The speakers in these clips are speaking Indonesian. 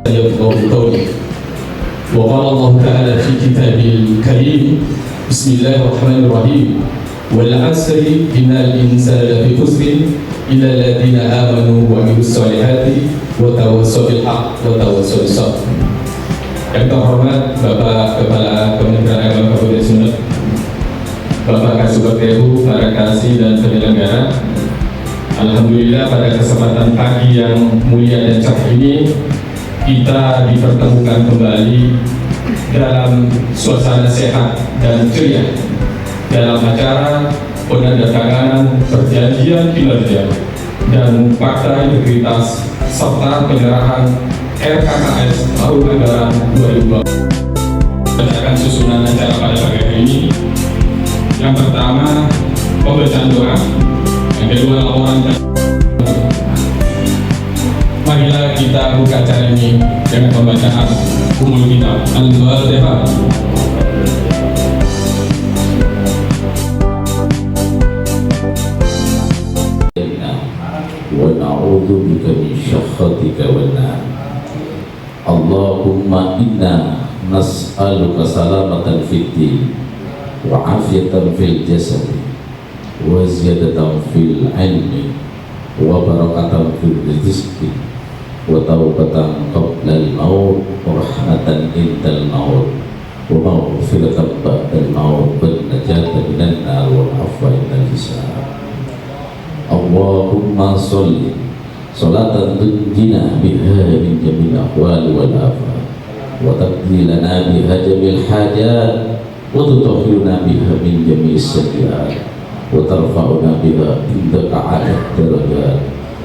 يفقهوا قولي. وقال الله تعالى في كتابه الكريم: بسم الله الرحمن الرحيم: والعصر إن الإنسان لفي خسر إلا الذين آمنوا وعملوا الصالحات وتواصوا بالحق وتواصوا بالصبر. Yang terhormat Bapak Kepala Kementerian Agama Kabupaten Sumeneb, Bapak Kasubag Dehu, para kasih dan penyelenggara. Alhamdulillah pada kesempatan pagi yang mulia dan cerah ini kita dipertemukan kembali dalam suasana sehat dan ceria dalam acara penandatanganan perjanjian kinerja dan fakta integritas serta penyerahan RKKS tahun anggaran 2020. Bacakan susunan acara pada pagi hari ini. Yang pertama, pembacaan doa. Yang kedua, laporan. Marilah kita buka acara ini dengan pembacaan umum kita. Al-Fatihah. Wa na'udzu bika min syakhatika wan nar. Allahumma inna nas'aluka salamatan fid din wa afiyatan fil jasad wa ziyadatan fil ilmi wa barakatan fil rizqi wa taubatan qabla al-maut wa rahmatan indal maut wa maghfiratan ba'dal maut wa najatan minan nar wal afwa indal hisab. Allahumma sholli sholatan tunjina biha min jamil ahwali wal afat wa taqdi lana biha jamil hajat wa tutahhiruna biha min jamil sayyi'at wa tarfa'una biha indaka 'alal darajat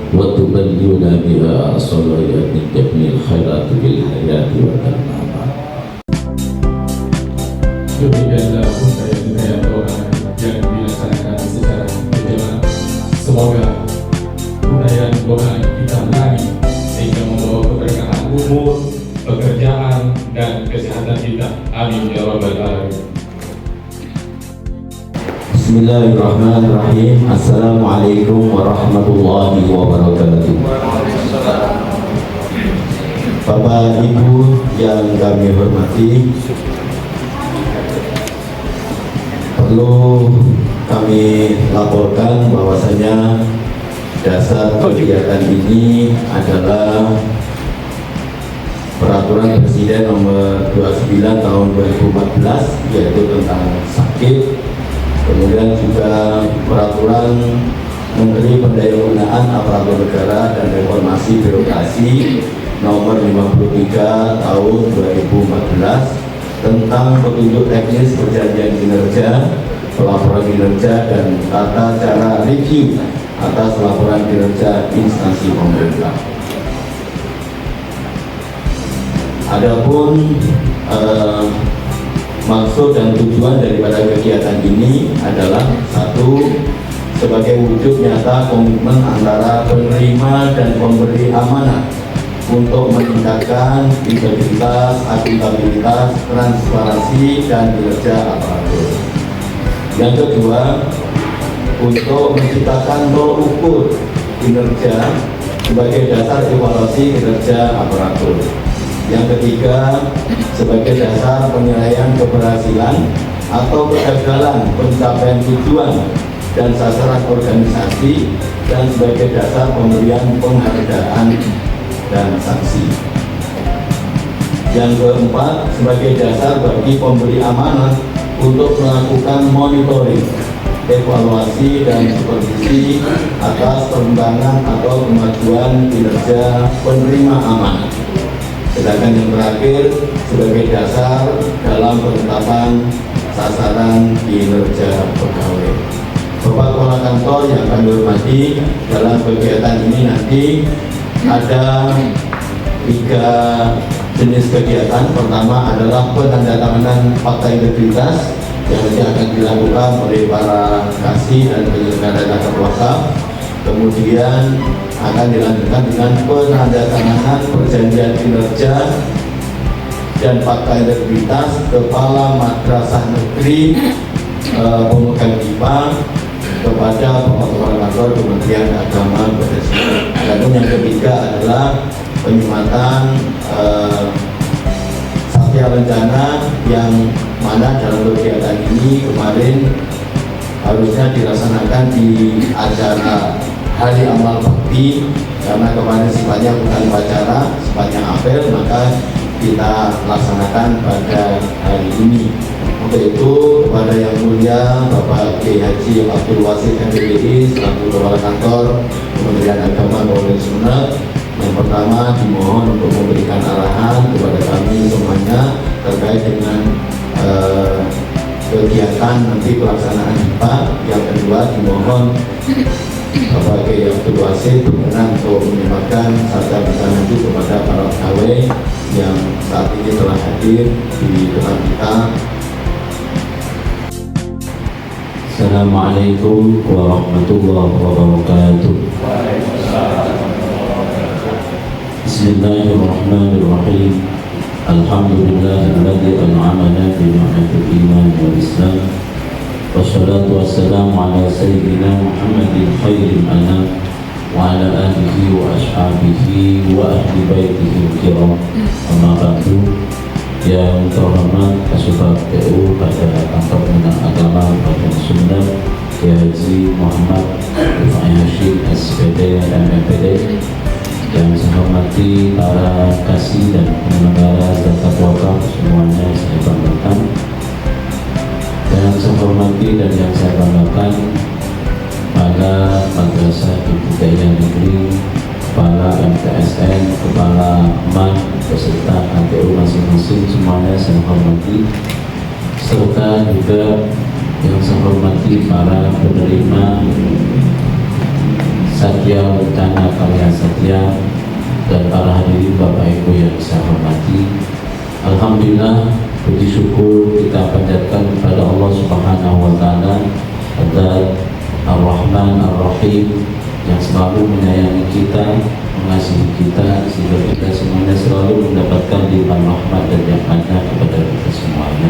wa tuballighuna biha as-salawat min jamil khairat bil hayati wa mamat. Demikianlah upaya doa yang dilaksanakan secara berjamaah. Semoga budaya doa kita lagi sehingga membawa keberkahan umur, pekerjaan, dan kesehatan kita. Amin ya rabbal alamin. Bismillahirrahmanirrahim. Assalamualaikum warahmatullahi wabarakatuh. Bapak Ibu yang kami hormati, perlu kami laporkan bahwasanya dasar kegiatan ini adalah Peraturan Presiden Nomor 29 Tahun 2014, yaitu tentang sakit. Kemudian juga Peraturan Menteri Pendayagunaan Aparatur Negara dan Reformasi Birokrasi Nomor 53 Tahun 2014 tentang petunjuk teknis perjanjian kinerja, pelaporan kinerja, dan tata cara review atas laporan kinerja instansi pemerintah. Adapun maksud dan tujuan daripada kegiatan ini adalah satu, sebagai wujud nyata komitmen antara penerima dan pemberi amanah untuk meningkatkan integritas, akuntabilitas, transparansi, dan kinerja aparatur. Yang kedua, untuk menciptakan tolok ukur kinerja sebagai dasar evaluasi kinerja aparatur. Yang ketiga, sebagai dasar penilaian keberhasilan atau kegagalan pencapaian tujuan dan sasaran organisasi, dan sebagai dasar pemberian penghargaan dan sanksi. Yang keempat, sebagai dasar bagi pemberi amanah untuk melakukan monitoring, evaluasi, dan supervisi atas perkembangan atau kemajuan kinerja penerima amanah. Sedangkan yang terakhir, sebagai dasar dalam penetapan sasaran kinerja pegawai. Bapak Kepala Kantor yang kami hormati, dalam kegiatan ini nanti ada 3 jenis kegiatan. Pertama adalah penandatanganan fakta integritas yang nanti akan dilakukan oleh para kasih dan penyelenggara zakat wakaf. Kemudian akan dilanjutkan dengan penandatanganan perjanjian kinerja dan fakta integritas kepala madrasah negeri pemegang IPA kepada Bapak Kepala Kantor Kementerian Agama Kabupaten Sumeneb. Dan yang ketiga adalah penyematan Satya Lencana yang mana dalam kegiatan ini kemarin harusnya dilaksanakan di acara Hari Amal Bakti, karena kemarin sifatnya bukan upacara, sifatnya apel, maka kita laksanakan pada hari ini. Untuk itu kepada yang mulia Bapak Kiai Haji Abdul Wasid MPDI selaku Kepala Kantor Kementerian Agama Kabupaten Sumeneb, yang pertama dimohon untuk memberikan arahan kepada kami semuanya terkait dengan kegiatan nanti pelaksanaan IPA. Yang kedua dimohon Bapak Kiai Abdul Wasid berkenan untuk menyampaikan sabda bencana itu kepada para pegawai yang saat ini telah hadir di depan kita. Assalamualaikum warahmatullahi wabarakatuh. Bismillahirrahmanirrahim. Alhamdulillahilladzi an'amana bi ni'matil iman wal islam. Wassalatu wassalamu ala sayyidina Muhammadin khairil anam wa ala alihi wa ashabihi wa ahli baitihi kiram. Amma ba'du. Yang terhormat Kasubag PU pada Kantor Kementerian Agama Kabupaten Sumeneb, Kiai Haji Muhammad Rifai Hashim SPD MPD, yang saya hormati para kasih dan penyelenggara zakat wakaf semuanya saya banggakan, dan yang saya hormati dan yang saya banggakan pada Madrasah Ibtidaiyah Negeri, Kepala MTSN, Kepala MAN, beserta KPU masing-masing semuanya saya hormati, serta juga yang saya hormati para penerima Satya Lencana Karya Satya dan para hadirin Bapak Ibu yang saya hormati. Alhamdulillah, puji syukur kita panjatkan kepada Allah Subhanahu wa Ta'ala, Ar-Rahman Ar-Rahim, yang selalu menyayangi kita, mengasihi kita, sehingga kita semuanya selalu mendapatkan limpahan rahmat dan rahmatnya kepada kita semuanya.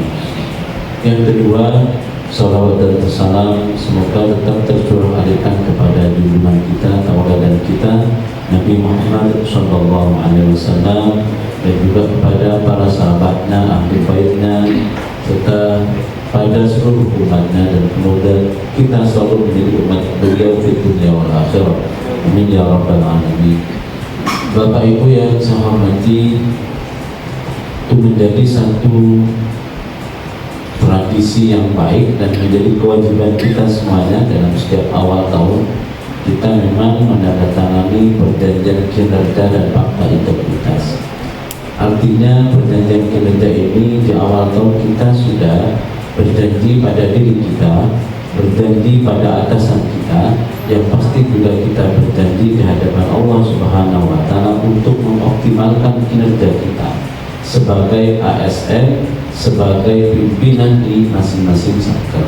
Yang kedua, salawat dan salam semoga tetap tercurahkan kepada junjungan kita, tauladan kita, Nabi Muhammad SAW, dan juga kepada para sahabatnya, ahli baitnya, serta pada seluruh umatnya, dan semoga kita selalu menjadi umat beliau di dunia wal akhirah. Amin ya rabbal alamin. Bapak Ibu yang saya hormati, itu menjadi satu tradisi yang baik dan menjadi kewajiban kita semuanya dalam setiap awal tahun kita memang menandatangani perjanjian kinerja dan fakta integritas. Artinya perjanjian kinerja ini di awal tahun kita sudah berjanji pada diri kita, berjanji pada atasan kita, yang pasti juga kita berjanji di hadapan Allah Subhanahu wa Ta'ala untuk mengoptimalkan kinerja kita sebagai ASN, sebagai pimpinan di masing-masing sektor.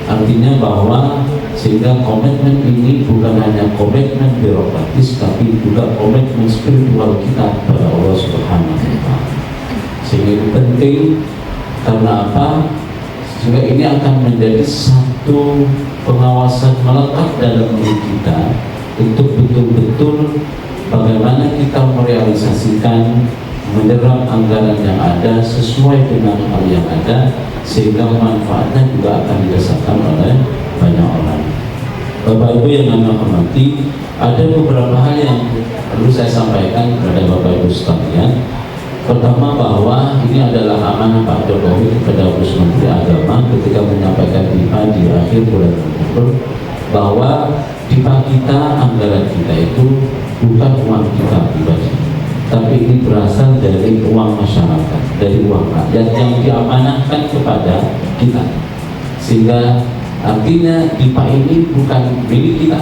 Artinya bahwa sehingga komitmen ini bukan hanya komitmen birokratis, tapi juga komitmen spiritual kita kepada Allah Subhanahu wa Ta'ala. Sehingga itu penting. Karena apa? Sehingga ini akan menjadi satu pengawasan melekat dalam diri kita untuk betul-betul bagaimana kita merealisasikan, menyerap anggaran yang ada sesuai dengan hal yang ada, sehingga manfaatnya juga akan dirasakan oleh banyak orang. Bapak Ibu yang kami hormati, ada beberapa hal yang perlu saya sampaikan kepada Bapak Ibu sekalian. Pertama, bahwa ini adalah amanah Pak Jokowi kepada Gus Menteri Agama ketika menyampaikan DIPA di akhir bulan Oktober, bahwa DIPA kita, anggaran kita itu bukan uang kita pribadi, tapi ini berasal dari uang masyarakat, dari uang rakyat yang diamanahkan kepada kita. Sehingga artinya DIPA ini bukan milik kita,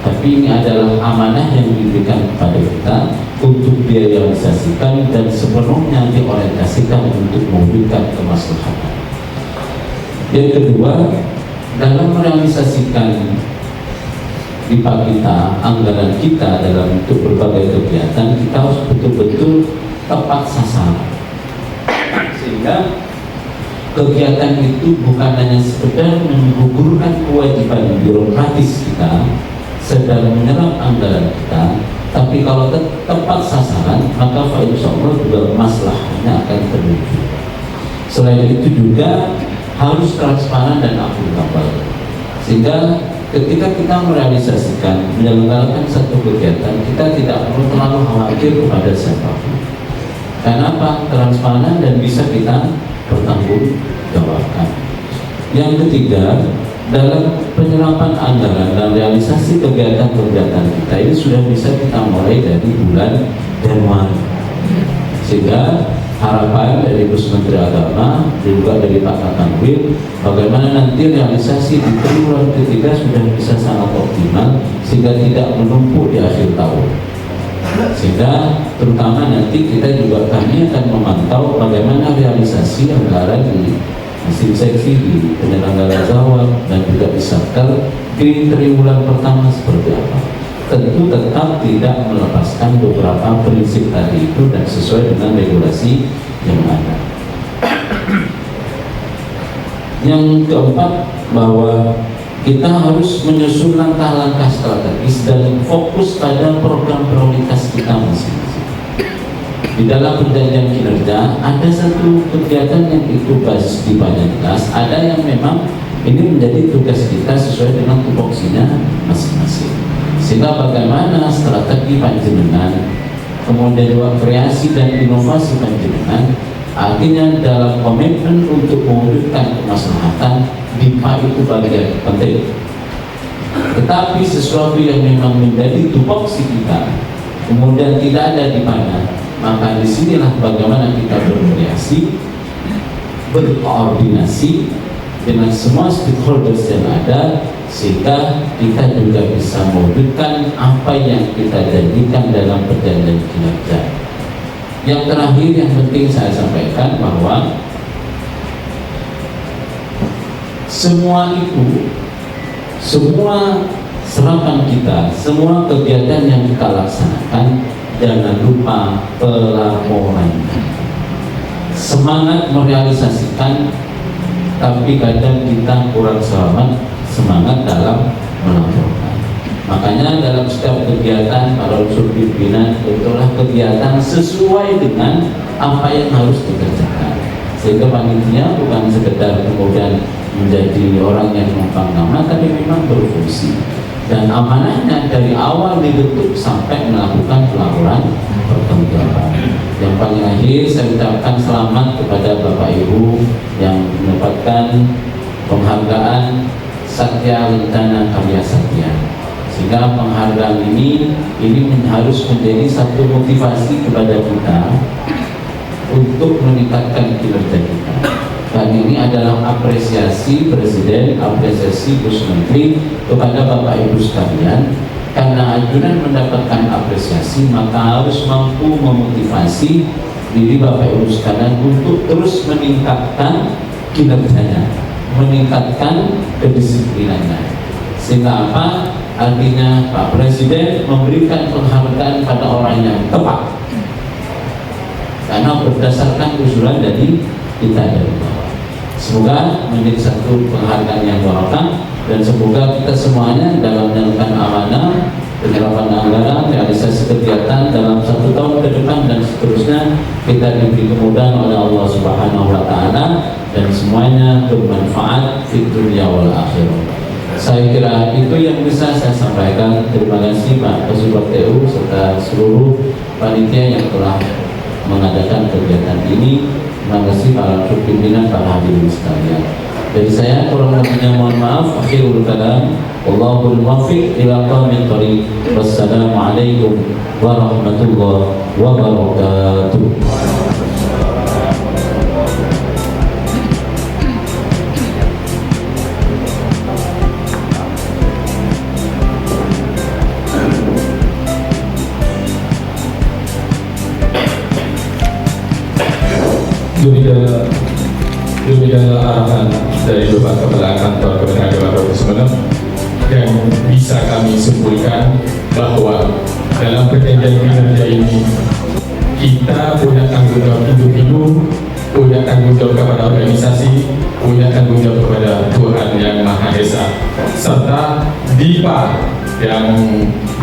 tapi ini adalah amanah yang diberikan kepada kita untuk direalisasikan dan sepenuhnya diorientasikan untuk mewujudkan kemaslahatan. Yang kedua, dalam merealisasikan DIPA kita, anggaran kita dalam untuk berbagai kegiatan, kita harus betul-betul tepat sasaran, sehingga kegiatan itu bukan hanya sekedar menggugurkan kewajiban birokratis kita sedang menyerap anggaran kita, Tapi kalau tepat sasaran, maka insya Allah juga masalahnya akan terwujud. Selain itu juga harus transparan dan akuntabel, sehingga ketika kita merealisasikan, menyelenggarakan satu kegiatan, kita tidak perlu terlalu khawatir kepada siapapun. Karena apa? Transparan dan bisa kita pertanggungjawabkan. Yang ketiga, dalam penyerapan anggaran dan realisasi kegiatan-kegiatan kita ini sudah bisa kita mulai dari bulan Januari, sehingga harapan dari Gus Menteri Agama juga dari Pak Kakanwil bagaimana nanti realisasi di triwulan ketiga sudah bisa sangat optimal sehingga tidak menumpuk di akhir tahun. Sehingga terutama nanti kita juga kami akan memantau bagaimana realisasi anggaran di mesin seksi di penyelenggara Zawal dan juga di Satker di triwulan pertama seperti apa. Tentu tetap tidak melepaskan beberapa prinsip tadi itu dan sesuai dengan regulasi yang ada. Yang keempat, bahwa kita harus menyusun langkah-langkah strategis dan fokus pada program prioritas kita masing-masing. Di dalam perjanjian kinerja ada satu kegiatan yang itu basis di banyak kelas, ada yang memang ini menjadi tugas kita sesuai dengan tupoksinya masing-masing. Sehingga bagaimana strategi panjenengan, kemudian juga kreasi dan inovasi panjenengan, artinya dalam komitmen untuk mewujudkan kemaslahatan DIPA itu bagian penting. Tetapi sesuatu yang memang menjadi tupoksi kita, kemudian tidak ada di mana, maka disinilah bagaimana kita berkreasi, berkoordinasi dengan semua stakeholders yang ada, sehingga kita juga bisa mewujudkan apa yang kita janjikan dalam perjanjian kinerja. Yang terakhir yang penting saya sampaikan bahwa semua itu, semua serapan kita, semua kegiatan yang kita laksanakan, jangan lupa pelaporan. Semangat merealisasikan, tapi kadang kita kurang semangat dalam melaporkan. Makanya dalam setiap kegiatan para unsur pimpinan itulah kegiatan sesuai dengan apa yang harus dikerjakan, sehingga panitia bukan sekedar kemudian menjadi orang yang numpang nama, tapi memang berfungsi dan amanahnya dari awal dibentuk sampai melakukan pelaporan pertanggungjawaban. Yang paling akhir saya ucapkan selamat kepada Bapak Ibu yang mendapatkan penghargaan Satya Lencana Karya Satya, sehingga penghargaan ini harus menjadi satu motivasi kepada kita untuk meningkatkan kinerja kita. Dan ini adalah apresiasi Presiden, apresiasi Gus Menteri kepada Bapak Ibu sekalian. Karena ajudan mendapatkan apresiasi, maka harus mampu memotivasi diri Bapak Ibu sekalian untuk terus meningkatkan kinerjanya, meningkatkan kedisiplinannya. Sehingga apa? Artinya Pak Presiden memberikan penghargaan pada orang yang tepat, karena berdasarkan usulan dari kita dari bawah. Semoga menjadi satu penghargaan yang barokah, dan semoga kita semuanya dalam menjalankan amanah penyerapan anggaran, realisasi kegiatan dalam 1 tahun ke depan dan seterusnya kita diberi kemudahan oleh Allah Subhanahu wa Ta'ala, dan semuanya bermanfaat di dunia wal akhirah. Saya kira itu yang bisa saya sampaikan. Terima kasih Pak Kasubag TU serta seluruh panitia yang telah mengadakan kegiatan ini. Terima kasih para pimpinan, para hadirin sekalian. Dari saya kurang lebihnya mohon maaf. Akhirul kalam, wallahul muwaffiq ila aqwamit thoriq. Wassalamualaikum warahmatullahi wabarakatuh. Demikian arahan dari Bapak Kepala Kantor Kementerian Agama Sumeneb, dan bisa kami simpulkan bahwa dalam perjanjian kinerja ini kita punya tanggung jawab individu, punya tanggung jawab kepada organisasi, punya tanggung jawab kepada Tuhan Yang Maha Esa, serta DIPA yang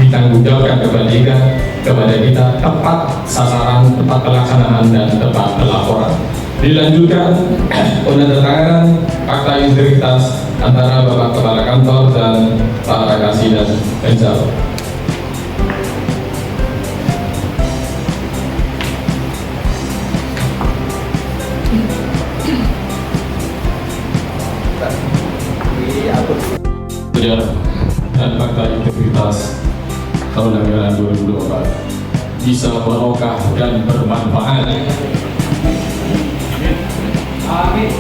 ditanggungjawabkan kepada kita tepat sasaran, tepat pelaksanaan, dan tepat pelaporan. Dilanjutkan penandatanganan fakta integritas antara Bapak Kepala Kantor dan para kasih dan penjawab. Dan fakta integritas tahun anggaran 2024 bisa barokah dan bermanfaat. Amin.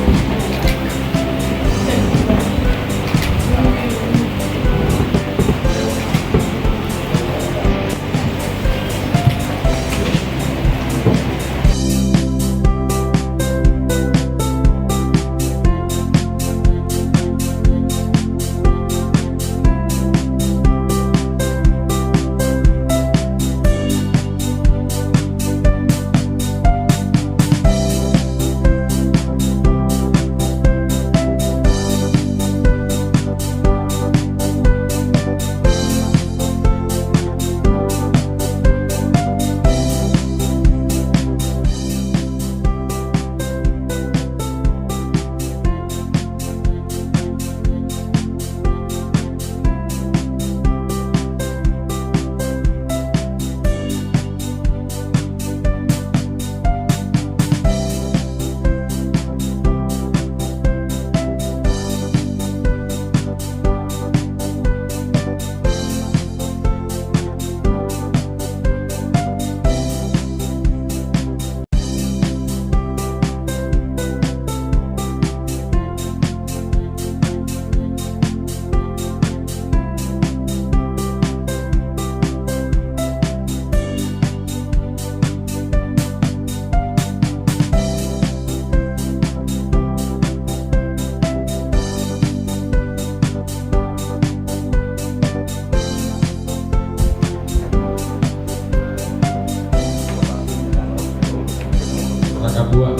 Rangka buah.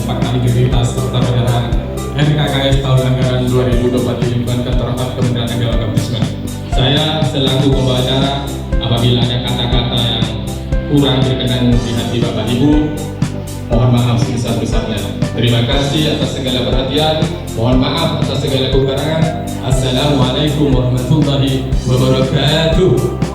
Fakta integritas serta penyerahan RKKS tahun anggaran 2024 di lingkungan kantor rapat Kementerian Agama Kabupaten. Saya selaku pembawa acara, apabila ada kata-kata yang kurang berkenan di hati Bapak Ibu, mohon maaf sebesar-besarnya. Terima kasih atas segala perhatian, mohon maaf atas segala kekurangan. Assalamualaikum warahmatullahi wabarakatuh.